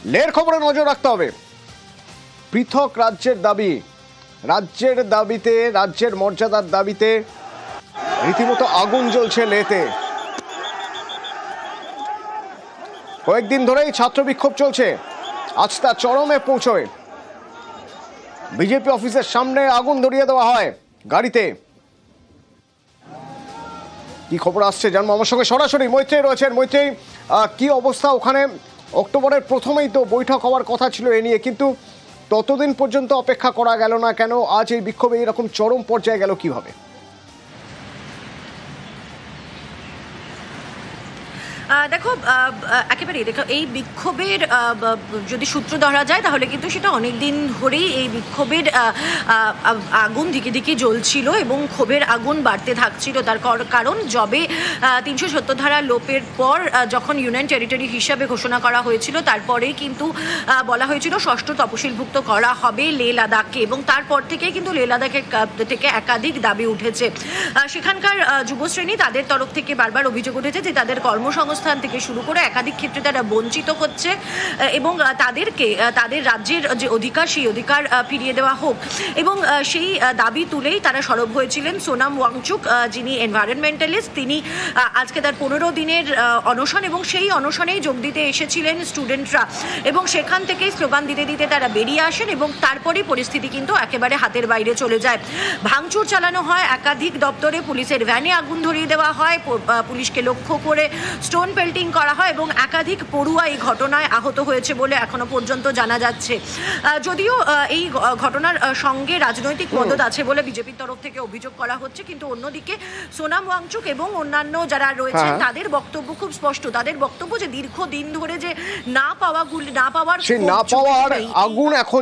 লের খবরে নজর রাখতে হবে। পৃথক রাজ্যের দাবি, রাজ্যের দাবিতে, রাজ্যের মর্যাদার দাবিতে রীতিমতো আগুন জ্বলছে লেতে। কয়েকদিন ধরেই ছাত্র বিক্ষোভ চলছে, আজ তা চরমে পৌঁছয়। বিজেপি অফিসের সামনে আগুন ধরিয়ে দেওয়া হয় গাড়িতে। কি খবর আসছে জানবো, আমার সঙ্গে সরাসরি মৈত্রেয়ী রয়েছেন। মৈত্রেয়ী, কি অবস্থা ওখানে? অক্টোবরের প্রথমেই তো বৈঠক হওয়ার কথা ছিল এ নিয়ে, কিন্তু ততদিন পর্যন্ত অপেক্ষা করা গেল না কেন? আজ এই বিক্ষোভে এরকম চরম পর্যায়ে গেল কিভাবে? দেখো, একেবারেই দেখো, এই বিক্ষোভের যদি সূত্র ধরা যায় তাহলে কিন্তু সেটা অনেক দিন ধরেই এই বিক্ষোভের আগুন দিকে দিকে জ্বলছিল এবং ক্ষোভের আগুন বাড়তে থাকছিল। তার কারণ যবে 370 ধারা লোপের পর যখন ইউনিয়ন টেরিটরি হিসাবে ঘোষণা করা হয়েছিল, তারপরেই কিন্তু বলা হয়েছিল ষষ্ঠ তপশিলভুক্ত করা হবে লেহ লাদাখকে, এবং তারপর থেকে কিন্তু লেহ লাদাখের থেকে একাধিক দাবি উঠেছে। সেখানকার যুবশ্রেণী তাদের তরফ থেকে বারবার অভিযোগ উঠেছে যে তাদের কর্মসংস্থান থেকে শুরু করে একাধিক ক্ষেত্রে তারা বঞ্চিত হচ্ছে এবং তাদেরকে তাদের রাজ্যের যে অধিকার, সেই অধিকার ফিরিয়ে দেওয়া হোক। এবং সেই দাবি তুলেই তারা সরব হয়েছিলেন। সোনাম ওয়াংচুক, যিনি এনভায়রনমেন্টালিস্ট, তিনি আজকে তার 15 দিনের অনশন, এবং সেই অনশনেই যোগ দিতে এসেছিলেন স্টুডেন্টরা, এবং সেখান থেকেই স্লোগান দিতে দিতে তারা বেরিয়ে আসেন এবং তারপরেই পরিস্থিতি কিন্তু একেবারে হাতের বাইরে চলে যায়। ভাঙচুর চালানো হয় একাধিক দপ্তরে, পুলিশের ভ্যানে আগুন ধরিয়ে দেওয়া হয়, পুলিশকে লক্ষ্য করে স্টোন পেল্টিং করা হয় এবং একাধিক পড়ুয়া এই ঘটনায় আহত হয়েছে বলে এখনো পর্যন্ত জানা যাচ্ছে। যদিও এই ঘটনার সঙ্গে রাজনৈতিক মদদ আছে বলে বিজেপির তরফ থেকে অভিযোগ করা হচ্ছে, কিন্তু অন্যদিকে সোনাম ওয়াংচুক এবং অন্যান্য যারা রয়েছেন তাদের বক্তব্য খুব স্পষ্ট। তাদের বক্তব্য যে দীর্ঘদিন ধরে যে না পাওয়ার আগুন এখন